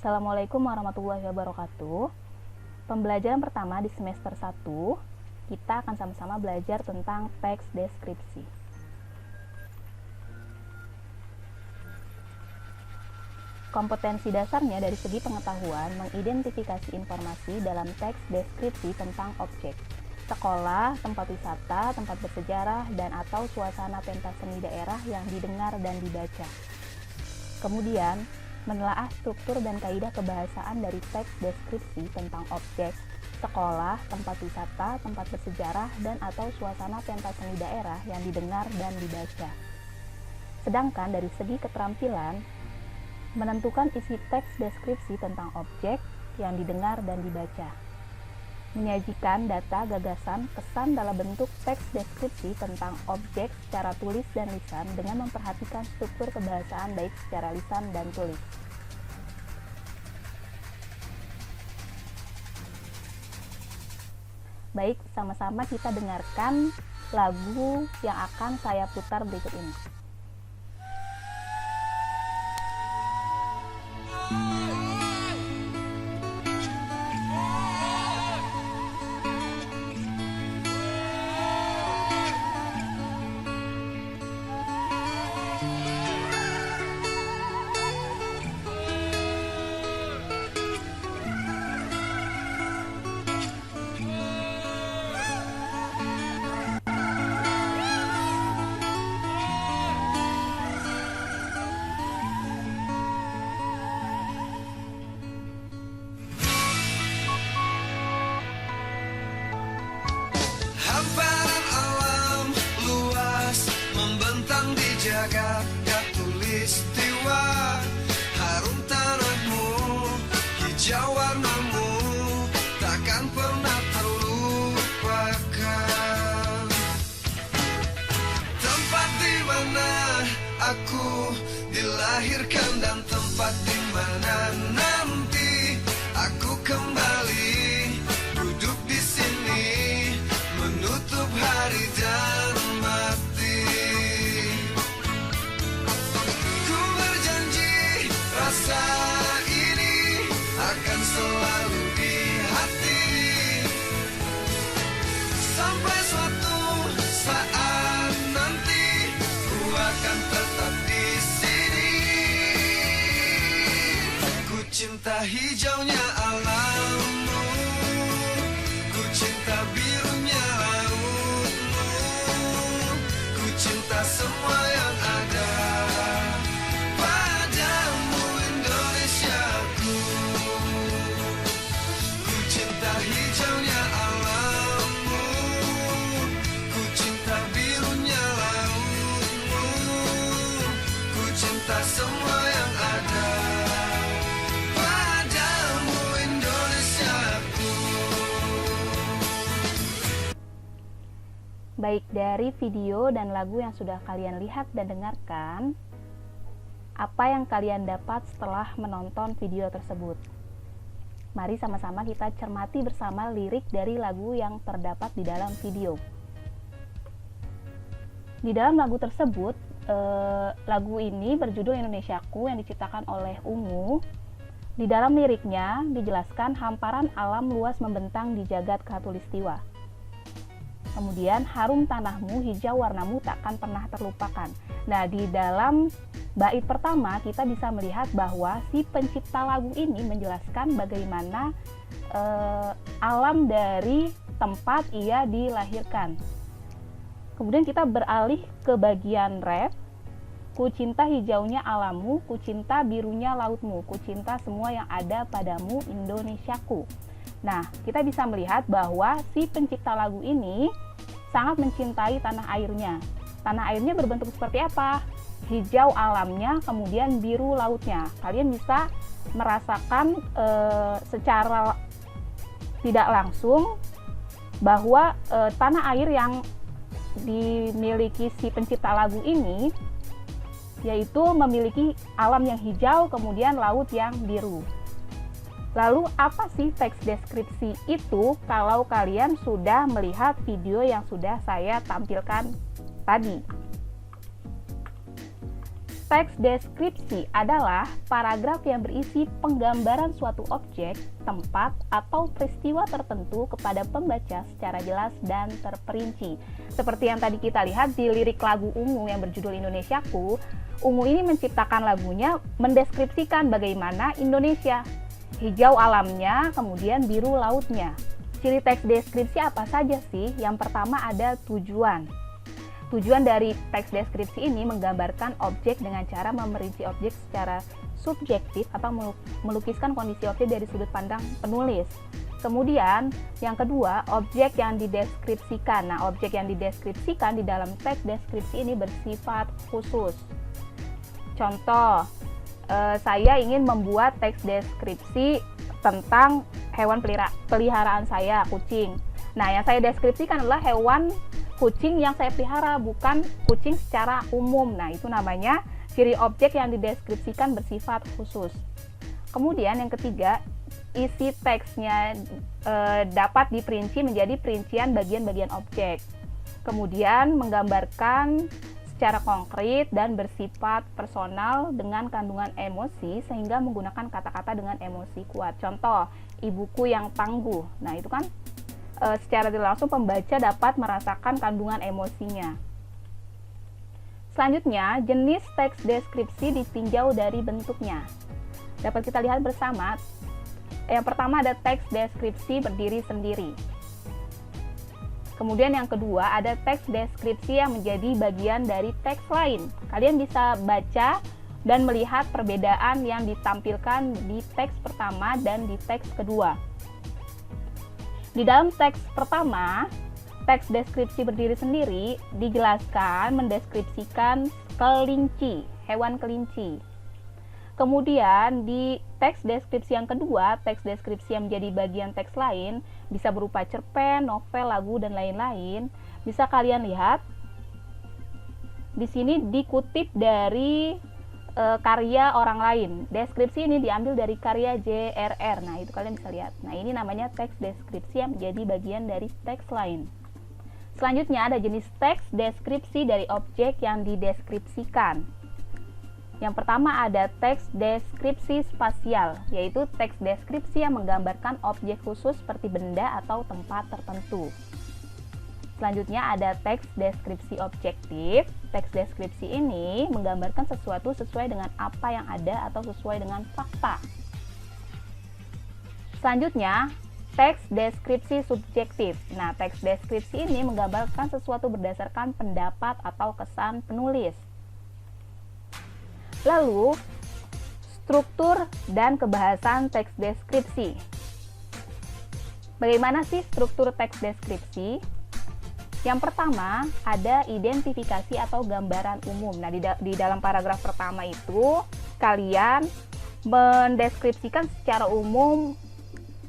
Assalamualaikum warahmatullahi wabarakatuh. Pembelajaran pertama di semester 1, kita akan sama-sama belajar tentang teks deskripsi. Kompetensi dasarnya dari segi pengetahuan mengidentifikasi informasi dalam teks deskripsi tentang objek, sekolah, tempat wisata, tempat bersejarah, dan atau suasana pentas seni daerah yang didengar dan dibaca. Kemudian, menelaah struktur dan kaidah kebahasaan dari teks deskripsi tentang objek, sekolah, tempat wisata, tempat bersejarah, dan atau suasana pentas seni daerah yang didengar dan dibaca. Sedangkan dari segi keterampilan, menentukan isi teks deskripsi tentang objek yang didengar dan dibaca. Menyajikan data, gagasan, kesan dalam bentuk teks deskripsi tentang objek secara tulis dan lisan dengan memperhatikan struktur kebahasaan baik secara lisan dan tulis. Baik, sama-sama kita dengarkan lagu yang akan saya putar berikut ini. Hamparan alam luas membentang di jagat khatulistiwa. Harum tanahmu, hijau warnamu, takkan pernah terlupakan. Tempat di mana aku dilahirkan dan tempat di mana nanti aku kembali duduk di sini, menutup hari dan mati. Ku berjanji rasa ini akan selalu di hati, sampai suatu saat nanti ku akan tetap di sini. Ku cinta hijaunya alammu, ku cinta birunya lautmu, ku cinta semua yang ada padamu Indonesiaku. Ku cinta hijaunya alammu, ku cinta birunya lautmu, ku cinta semua yang ada padamu Indonesiaku. Baik, dari video dan lagu yang sudah kalian lihat dan dengarkan, apa yang kalian dapat setelah menonton video tersebut? Mari sama-sama kita cermati bersama lirik dari lagu yang terdapat di dalam video. Di dalam lagu tersebut, lagu ini berjudul Indonesiaku yang diciptakan oleh Ungu. Di dalam liriknya dijelaskan hamparan alam luas membentang di jagat khatulistiwa. Kemudian harum tanahmu, hijau warnamu takkan pernah terlupakan. Nah, di dalam bait pertama kita bisa melihat bahwa si pencipta lagu ini menjelaskan bagaimana alam dari tempat ia dilahirkan. Kemudian kita beralih ke bagian ref. Ku cinta hijaunya alammu, ku cinta birunya lautmu, ku cinta semua yang ada padamu Indonesiaku. Nah, kita bisa melihat bahwa si pencipta lagu ini sangat mencintai tanah airnya. Tanah airnya berbentuk seperti apa? Hijau alamnya, kemudian biru lautnya. Kalian bisa merasakan secara tidak langsung bahwa tanah air yang dimiliki si pencipta lagu ini yaitu memiliki alam yang hijau, kemudian laut yang biru. Lalu apa sih teks deskripsi itu kalau kalian sudah melihat video yang sudah saya tampilkan tadi? Teks deskripsi adalah paragraf yang berisi penggambaran suatu objek, tempat, atau peristiwa tertentu kepada pembaca secara jelas dan terperinci. Seperti yang tadi kita lihat di lirik lagu Ungu yang berjudul Indonesiaku, Ungu ini menciptakan lagunya mendeskripsikan bagaimana Indonesia. Hijau alamnya, kemudian biru lautnya. Ciri teks deskripsi apa saja sih? Yang pertama ada tujuan. Tujuan dari teks deskripsi ini menggambarkan objek dengan cara memerinci objek secara subjektif atau melukiskan kondisi objek dari sudut pandang penulis. Kemudian, yang kedua, objek yang dideskripsikan. Nah, objek yang dideskripsikan di dalam teks deskripsi ini bersifat khusus. Contoh, saya ingin membuat teks deskripsi tentang hewan peliharaan saya, kucing. Nah, yang saya deskripsikan adalah hewan kucing yang saya pelihara, bukan kucing secara umum. Nah, itu namanya ciri objek yang dideskripsikan bersifat khusus. Kemudian yang ketiga, isi teksnya dapat diperinci menjadi perincian bagian-bagian objek. Kemudian menggambarkan secara konkret dan bersifat personal dengan kandungan emosi sehingga menggunakan kata-kata dengan emosi kuat. Contoh, ibuku yang tangguh. Nah, itu kan secara tidak langsung pembaca dapat merasakan kandungan emosinya. Selanjutnya, jenis teks deskripsi ditinjau dari bentuknya. Dapat kita lihat bersama. Yang pertama ada teks deskripsi berdiri sendiri. Kemudian yang kedua ada teks deskripsi yang menjadi bagian dari teks lain. Kalian bisa baca dan melihat perbedaan yang ditampilkan di teks pertama dan di teks kedua. Di dalam teks pertama, teks deskripsi berdiri sendiri dijelaskan mendeskripsikan kelinci, hewan kelinci. Kemudian di teks deskripsi yang kedua, teks deskripsi yang menjadi bagian teks lain bisa berupa cerpen, novel, lagu, dan lain-lain. Bisa kalian lihat di sini dikutip dari karya orang lain. Deskripsi ini diambil dari karya JRR. Nah, itu kalian bisa lihat. Nah, ini namanya teks deskripsi yang menjadi bagian dari teks lain. Selanjutnya ada jenis teks deskripsi dari objek yang dideskripsikan. Yang pertama ada teks deskripsi spasial, yaitu teks deskripsi yang menggambarkan objek khusus seperti benda atau tempat tertentu. Selanjutnya ada teks deskripsi objektif. Teks deskripsi ini menggambarkan sesuatu sesuai dengan apa yang ada atau sesuai dengan fakta. Selanjutnya, teks deskripsi subjektif. Nah, teks deskripsi ini menggambarkan sesuatu berdasarkan pendapat atau kesan penulis. Lalu, struktur dan kebahasan teks deskripsi. Bagaimana sih struktur teks deskripsi? Yang pertama, ada identifikasi atau gambaran umum. Nah, di dalam paragraf pertama itu, kalian mendeskripsikan secara umum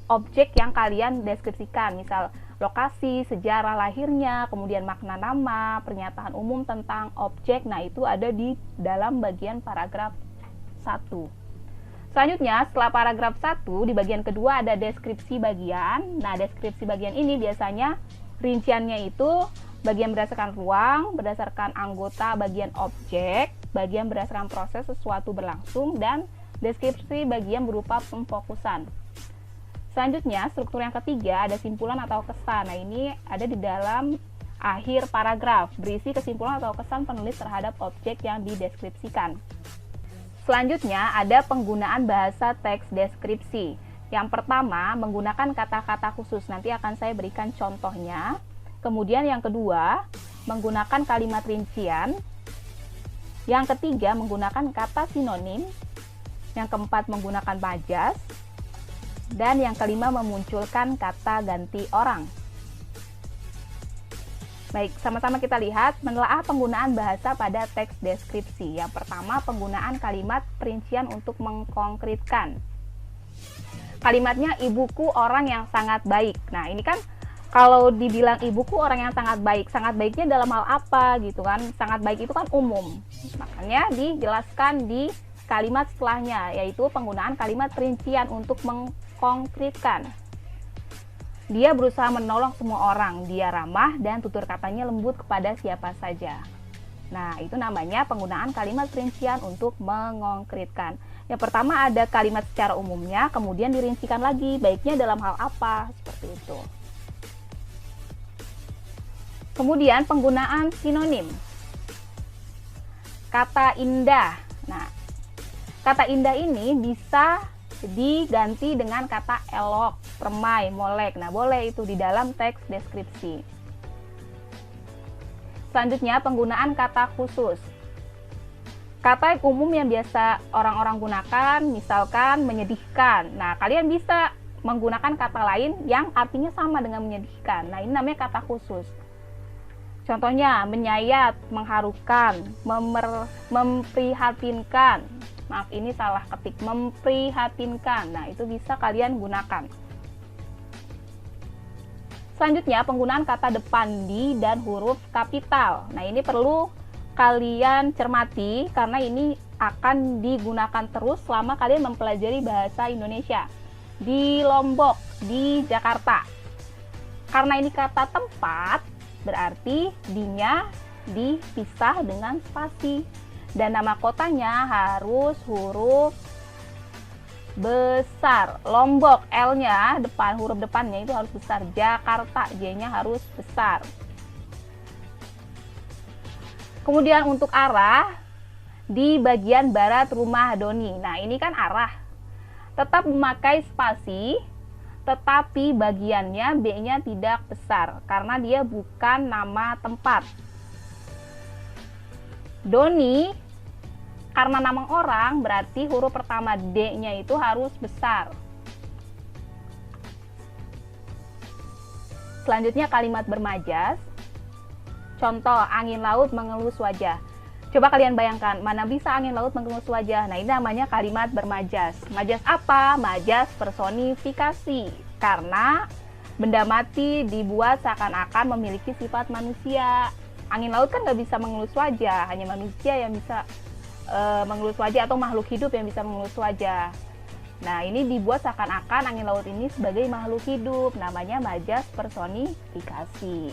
objek yang kalian deskripsikan. Misal, lokasi, sejarah lahirnya, kemudian makna nama, pernyataan umum tentang objek. Nah, itu ada di dalam bagian paragraf 1. Selanjutnya, setelah paragraf 1, di bagian kedua ada deskripsi bagian. Nah, deskripsi bagian ini biasanya rinciannya itu bagian berdasarkan ruang, berdasarkan anggota bagian objek, bagian berdasarkan proses sesuatu berlangsung, dan deskripsi bagian berupa pemfokusan. Selanjutnya, struktur yang ketiga ada simpulan atau kesan. Nah, ini ada di dalam akhir paragraf, berisi kesimpulan atau kesan penulis terhadap objek yang dideskripsikan. Selanjutnya, ada penggunaan bahasa teks deskripsi. Yang pertama, menggunakan kata-kata khusus. Nanti akan saya berikan contohnya. Kemudian yang kedua, menggunakan kalimat rincian. Yang ketiga, menggunakan kata sinonim. Yang keempat, menggunakan majas. Dan yang kelima, memunculkan kata ganti orang. Baik, sama-sama kita lihat menelaah penggunaan bahasa pada teks deskripsi. Yang pertama, penggunaan kalimat perincian untuk mengkonkretkan. Kalimatnya, ibuku orang yang sangat baik. Nah, ini kan kalau dibilang ibuku orang yang sangat baiknya dalam hal apa gitu kan? Sangat baik itu kan umum. Makanya dijelaskan di kalimat setelahnya, yaitu penggunaan kalimat perincian untuk mengkonkretkan. Dia berusaha menolong semua orang. Dia ramah dan tutur katanya lembut kepada siapa saja. Nah, itu namanya penggunaan kalimat perincian untuk mengongkritkan. Yang pertama ada kalimat secara umumnya, kemudian dirincikan lagi, baiknya dalam hal apa, seperti itu. Kemudian penggunaan sinonim. Kata indah. Nah, kata indah ini bisa diganti dengan kata elok, permai, molek. Nah, boleh itu di dalam teks deskripsi. Selanjutnya, penggunaan kata khusus. Kata yang umum yang biasa orang-orang gunakan, misalkan menyedihkan. Nah, kalian bisa menggunakan kata lain yang artinya sama dengan menyedihkan. Nah, ini namanya kata khusus. Contohnya, menyayat, mengharukan, memprihatinkan. Maaf, ini salah ketik, memprihatinkan. Nah, itu bisa kalian gunakan. Selanjutnya, penggunaan kata depan di dan huruf kapital. Nah, ini perlu kalian cermati karena ini akan digunakan terus selama kalian mempelajari bahasa Indonesia di Lombok, di Jakarta. Karena ini kata tempat, berarti di-nya dipisah dengan spasi. Dan nama kotanya harus huruf besar. Lombok, L-nya depan, huruf depannya itu harus besar. Jakarta, J-nya harus besar. Kemudian untuk arah, di bagian barat rumah Doni. Nah, ini kan arah. Tetap memakai spasi, tetapi bagiannya B-nya tidak besar karena dia bukan nama tempat. Doni karena nama orang, berarti huruf pertama D-nya itu harus besar. Selanjutnya kalimat bermajas. Contoh, angin laut mengelus wajah. Coba kalian bayangkan, mana bisa angin laut mengelus wajah? Nah, ini namanya kalimat bermajas. Majas apa? Majas personifikasi. Karena benda mati dibuat seakan-akan memiliki sifat manusia. Angin laut kan nggak bisa mengelus wajah, hanya manusia yang bisa mengelus wajah atau makhluk hidup yang bisa mengelus wajah. Nah, ini dibuat seakan-akan angin laut ini sebagai makhluk hidup, namanya majas personifikasi.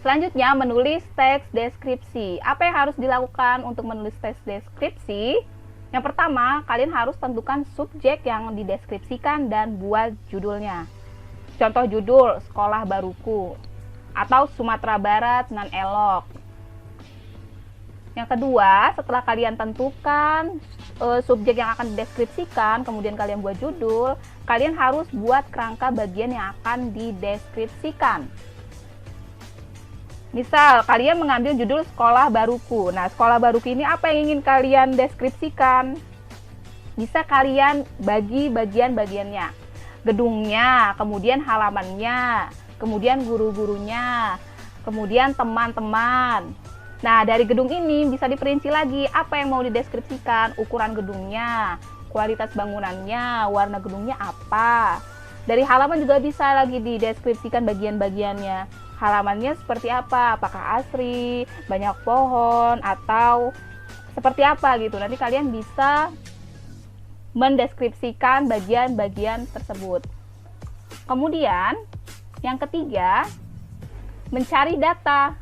Selanjutnya, menulis teks deskripsi. Apa yang harus dilakukan untuk menulis teks deskripsi? Yang pertama, kalian harus tentukan subjek yang dideskripsikan dan buat judulnya. Contoh judul, Sekolah Baruku, atau Sumatera Barat nan elok. Yang kedua, setelah kalian tentukan subjek yang akan dideskripsikan, kemudian kalian buat judul, kalian harus buat kerangka bagian yang akan dideskripsikan. Misal, kalian mengambil judul Sekolah Baruku. Nah, Sekolah Baruku ini apa yang ingin kalian deskripsikan? Bisa kalian bagi bagian-bagiannya. Gedungnya, kemudian halamannya, kemudian guru-gurunya, kemudian teman-teman. Nah, dari gedung ini bisa diperinci lagi apa yang mau dideskripsikan, ukuran gedungnya, kualitas bangunannya, warna gedungnya apa. Dari halaman juga bisa lagi dideskripsikan bagian-bagiannya. Halamannya seperti apa, apakah asri, banyak pohon, atau seperti apa gitu. Nanti kalian bisa mendeskripsikan bagian-bagian tersebut. Kemudian, yang ketiga, mencari data.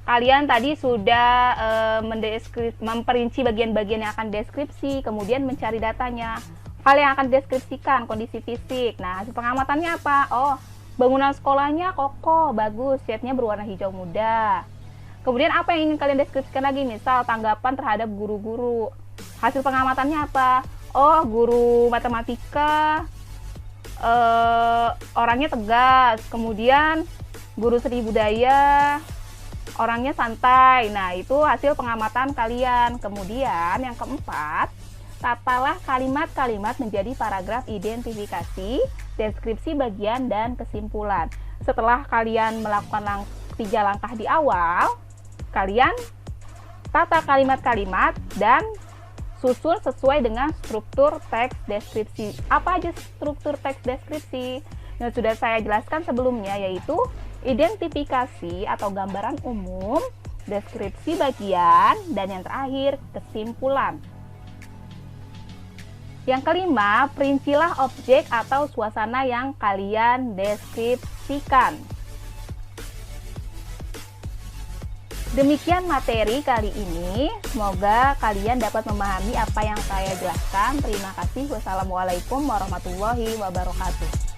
Kalian tadi sudah memperinci bagian-bagian yang akan deskripsi, kemudian mencari datanya. Hal yang akan deskripsikan, kondisi fisik. Nah, hasil pengamatannya apa? Oh, bangunan sekolahnya kokoh, bagus, catnya berwarna hijau muda. Kemudian apa yang ingin kalian deskripsikan lagi? Misal tanggapan terhadap guru-guru. Hasil pengamatannya apa? Oh, guru matematika orangnya tegas. Kemudian guru seni budaya orangnya santai. Nah, itu hasil pengamatan kalian. Kemudian yang keempat, tatalah kalimat-kalimat menjadi paragraf identifikasi, deskripsi bagian, dan kesimpulan. Setelah kalian melakukan 3 langkah di awal, kalian tata kalimat-kalimat dan susul sesuai dengan struktur teks deskripsi. Apa aja struktur teks deskripsi? Yang sudah saya jelaskan sebelumnya, yaitu identifikasi atau gambaran umum, deskripsi bagian, dan yang terakhir kesimpulan. Yang kelima, perincilah objek atau suasana yang kalian deskripsikan. Demikian materi kali ini. Semoga kalian dapat memahami apa yang saya jelaskan. Terima kasih. Wassalamualaikum warahmatullahi wabarakatuh.